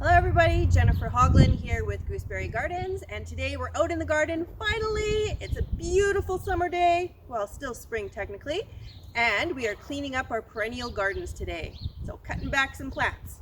Hello everybody, Jennifer Hoglin here with Gooseberry Gardens, and today we're out in the garden finally. It's a beautiful summer day, well still spring technically, and we are cleaning up our perennial gardens today. So cutting back some plants.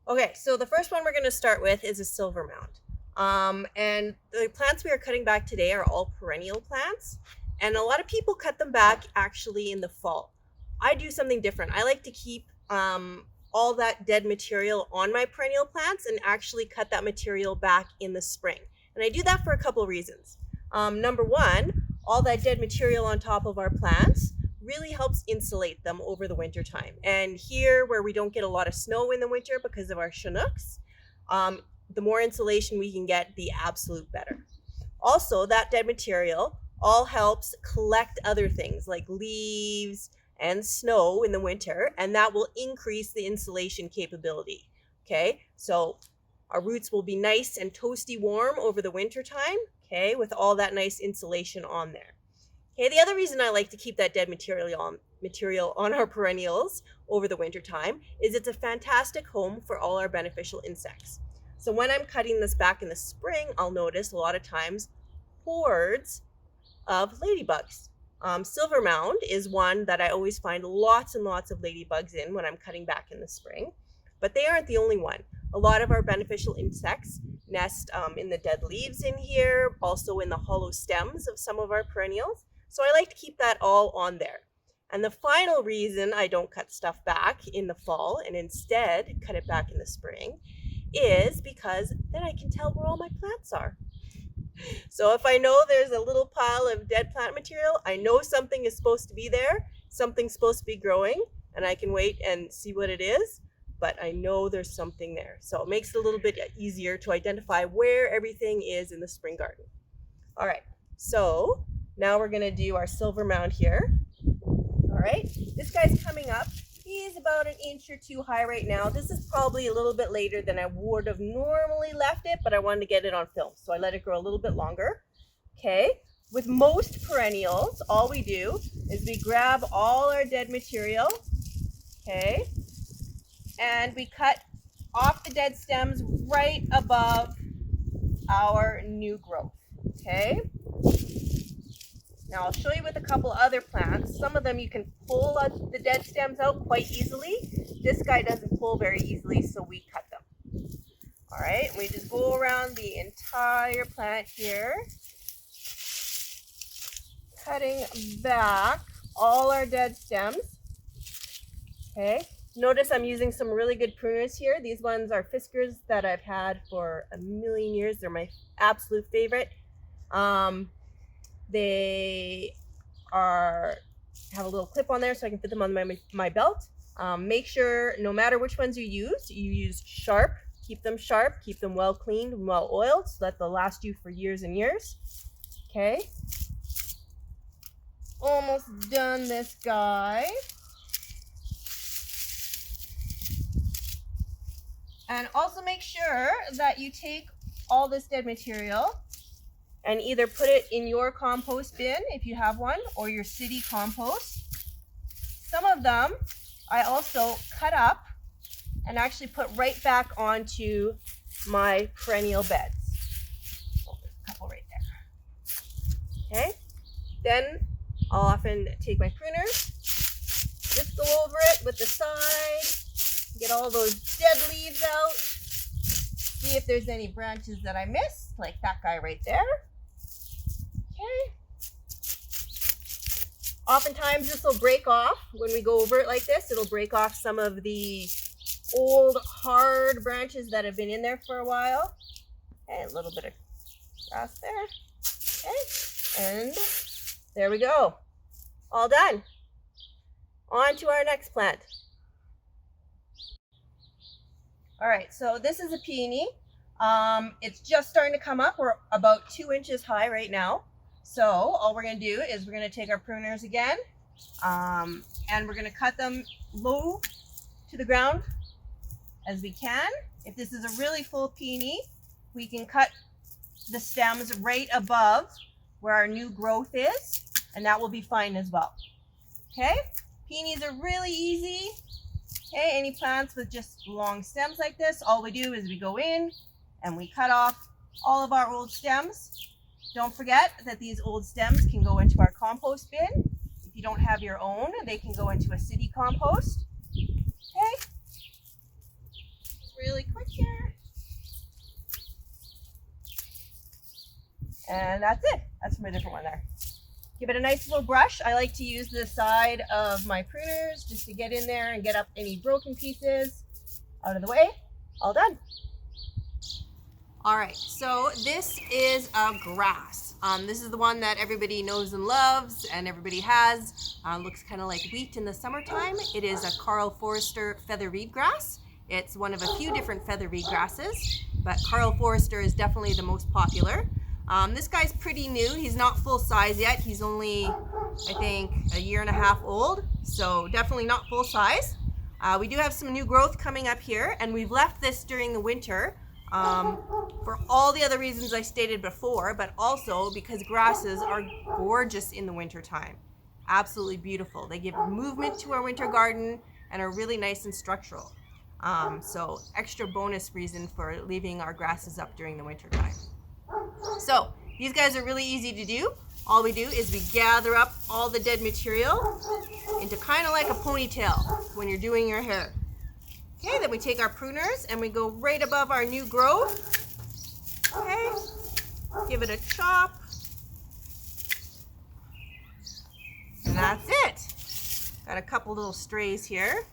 Okay, so the first one we're going to start with is a silver mound. And the plants we are cutting back today are all perennial plants. And a lot of people cut them back actually in the fall. I do something different. I like to keep all that dead material on my perennial plants and actually cut that material back in the spring. And I do that for a couple reasons. Number one, all that dead material on top of our plants really helps insulate them over the winter time. And here, where we don't get a lot of snow in the winter because of our Chinooks, the more insulation we can get, the absolute better. Also, that dead material all helps collect other things like leaves and snow in the winter, and that will increase the insulation capability. Okay, so our roots will be nice and toasty warm over the winter time, okay, with all that nice insulation on there. Okay, the other reason I like to keep that dead material on our perennials over the winter time is it's a fantastic home for all our beneficial insects. So when I'm cutting this back in the spring, I'll notice a lot of times hordes of ladybugs. Silver mound is one that I always find lots and lots of ladybugs in when I'm cutting back in the spring, but they aren't the only one. A lot of our beneficial insects nest in the dead leaves in here, also in the hollow stems of some of our perennials. So I like to keep that all on there. And the final reason I don't cut stuff back in the fall and instead cut it back in the spring is because then I can tell where all my plants are. So if I know there's a little pile of dead plant material, I know something is supposed to be there, something's supposed to be growing, and I can wait and see what it is, but I know there's something there. So it makes it a little bit easier to identify where everything is in the spring garden. All right, so now we're gonna do our silver mound here. All right, this guy's coming up. He's about 1 inch or 2 high right now. This is probably a little bit later than I would have normally left it, but I wanted to get it on film, so I let it grow a little bit longer. Okay, with most perennials, all we do is we grab all our dead material, okay, and we cut off the dead stems right above our new growth, okay? Now I'll show you with a couple other plants. Some of them you can pull the dead stems out quite easily. This guy doesn't pull very easily, so we cut them. All right, we just go around the entire plant here, cutting back all our dead stems. Okay, notice I'm using some really good pruners here. These ones are Fiskars that I've had for a million years. They're my absolute favorite. They have a little clip on there so I can fit them on my belt. Make sure no matter which ones you use sharp. Keep them sharp, keep them well cleaned and well oiled so that they'll last you for years and years. Okay. Almost done this guy. And also make sure that you take all this dead material and either put it in your compost bin if you have one, or your city compost. Some of them I also cut up and actually put right back onto my perennial beds. Oh, there's a couple right there. Okay, then I'll often take my pruners, just go over it with the side, get all those dead leaves out, see if there's any branches that I missed, like that guy right there. Okay. Oftentimes this will break off when we go over it like this. It'll break off some of the old hard branches that have been in there for a while. And a little bit of grass there. Okay. And there we go. All done. On to our next plant. All right, so this is a peony. It's just starting to come up. We're about 2 inches high right now. So all we're going to do is we're going to take our pruners again, and we're going to cut them low to the ground as we can. If this is a really full peony, we can cut the stems right above where our new growth is, and that will be fine as well. Okay, peonies are really easy. Okay, any plants with just long stems like this, all we do is we go in and we cut off all of our old stems. Don't forget that these old stems can go into our compost bin. If you don't have your own, they can go into a city compost. Okay, really quick here. And that's it. That's from a different one there. Give it a nice little brush. I like to use the side of my pruners just to get in there and get up any broken pieces out of the way. All done. All right, so this is a grass. This is the one that everybody knows and loves and everybody has. Looks kind of like wheat in the summertime. It is a Karl Forster feather reed grass. It's one of a few different feather reed grasses, but Karl Forster is definitely the most popular. This guy's pretty new. He's not full size yet. He's only, I think, a year and a half old, so definitely not full size. We do have some new growth coming up here, and we've left this during the winter for all the other reasons I stated before, but also because grasses are gorgeous in the winter time. Absolutely beautiful. They give movement to our winter garden and are really nice and structural. So extra bonus reason for leaving our grasses up during the winter time. So these guys are really easy to do. All we do is we gather up all the dead material into kind of like a ponytail when you're doing your hair. Okay, then we take our pruners and we go right above our new growth. Okay, give it a chop. And that's it. Got a couple little strays here.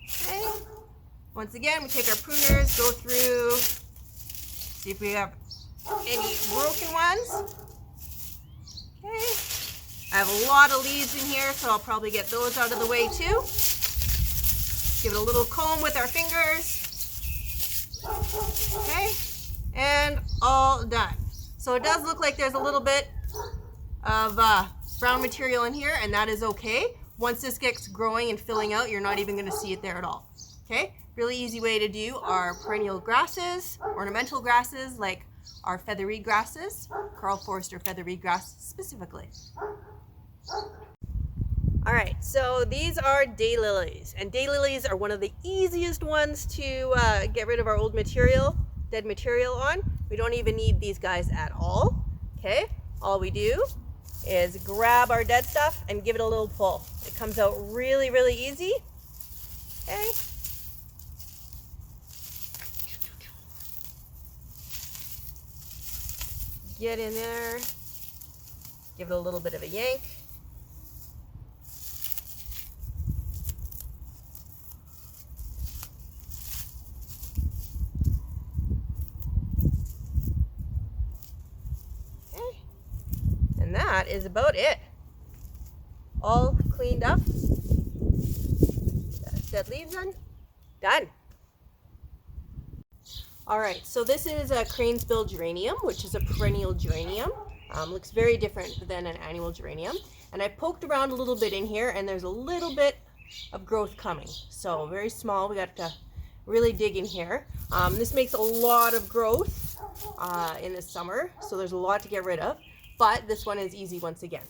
Okay, once again, we take our pruners, go through, see if we have any broken ones. Okay, I have a lot of leaves in here, so I'll probably get those out of the way too. Give it a little comb with our fingers. Okay, and all done. So it does look like there's a little bit of brown material in here, and that is okay. Once this gets growing and filling out, you're not even going to see it there at all. Okay, really easy way to do our perennial grasses, ornamental grasses like our feather reed grasses, Karl Forster feather reed grass specifically. All right, so these are daylilies, and daylilies are one of the easiest ones to get rid of our old material, dead material on. We don't even need these guys at all. Okay, all we do is grab our dead stuff and give it a little pull. It comes out really, really easy. Okay. Get in there, give it a little bit of a yank. Okay, and that is about it. All cleaned up. Dead leaves on. Done. All right, so this is a cranesbill geranium, which is a perennial geranium. Looks very different than an annual geranium. And I poked around a little bit in here, and there's a little bit of growth coming. So very small. We got to really dig in here. This makes a lot of growth in the summer, so there's a lot to get rid of. But this one is easy once again.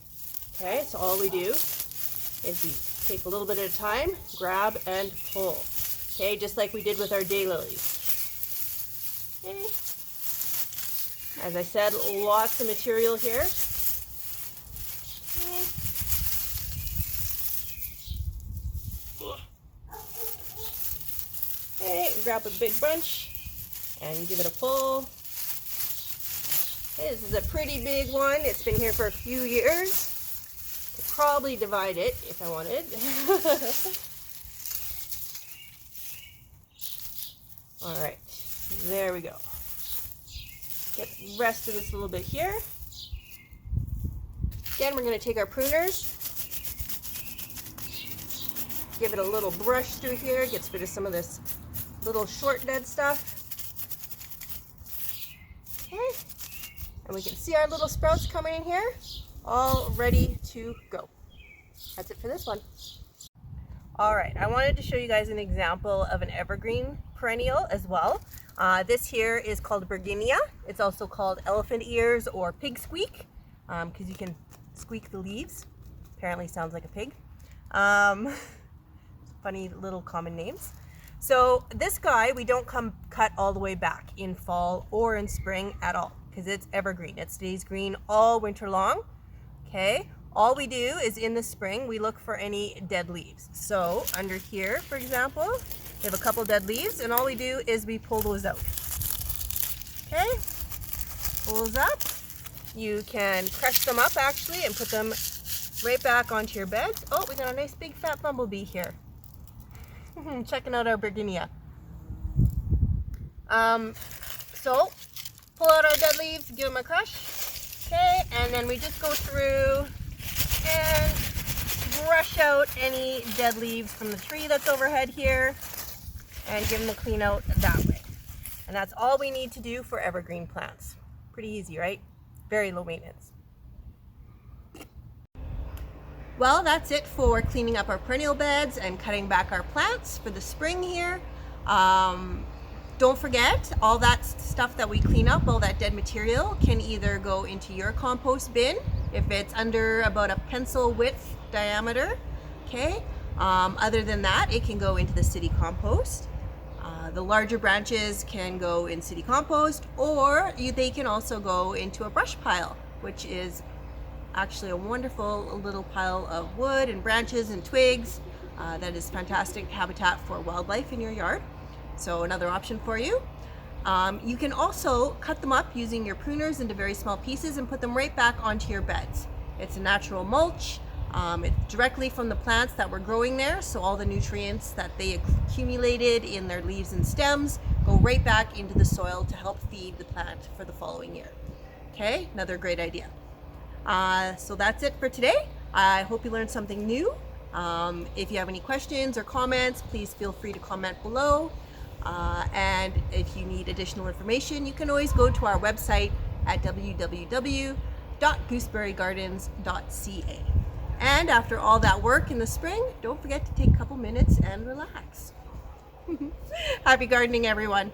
Okay, so all we do is we take a little bit at a time, grab and pull. Okay, just like we did with our daylilies. Okay. As I said, lots of material here. Okay, grab a big bunch and give it a pull. Okay, this is a pretty big one. It's been here for a few years. Could probably divide it if I wanted. All right. There we go. Get the rest of this a little bit here. Again, we're going to take our pruners, give it a little brush through here, gets rid of some of this little short dead stuff. Okay. And we can see our little sprouts coming in here, all ready to go. That's it for this one. All right, I wanted to show you guys an example of an evergreen perennial as well. This here is called Berginia. It's also called elephant ears or pig squeak, because you can squeak the leaves. Apparently sounds like a pig. Funny little common names. So this guy, we don't cut all the way back in fall or in spring at all, because it's evergreen. It stays green all winter long, okay? All we do is in the spring, we look for any dead leaves. So under here, for example, we have a couple dead leaves, and all we do is we pull those out. Okay, pull those up. You can crush them up actually and put them right back onto your beds. Oh, we got a nice big fat bumblebee here. Checking out our Berginia. So pull out our dead leaves, give them a crush. Okay, and then we just go through and brush out any dead leaves from the tree that's overhead here and give them a clean out that way. And that's all we need to do for evergreen plants. Pretty easy, right? Very low maintenance. Well, that's it for cleaning up our perennial beds and cutting back our plants for the spring here. Don't forget, all that stuff that we clean up, all that dead material, can either go into your compost bin if it's under about a pencil width diameter, okay? Other than that, it can go into the city compost. The larger branches can go in city compost, or they can also go into a brush pile, which is actually a wonderful little pile of wood and branches and twigs that is fantastic habitat for wildlife in your yard. So another option for you. You can also cut them up using your pruners into very small pieces and put them right back onto your beds. It's a natural mulch. It's directly from the plants that were growing there, so all the nutrients that they accumulated in their leaves and stems go right back into the soil to help feed the plant for the following year. Okay, another great idea. So that's it for today. I hope you learned something new. If you have any questions or comments, please feel free to comment below. And if you need additional information, you can always go to our website at www.gooseberrygardens.ca. And after all that work in the spring, don't forget to take a couple minutes and relax. Happy gardening, everyone.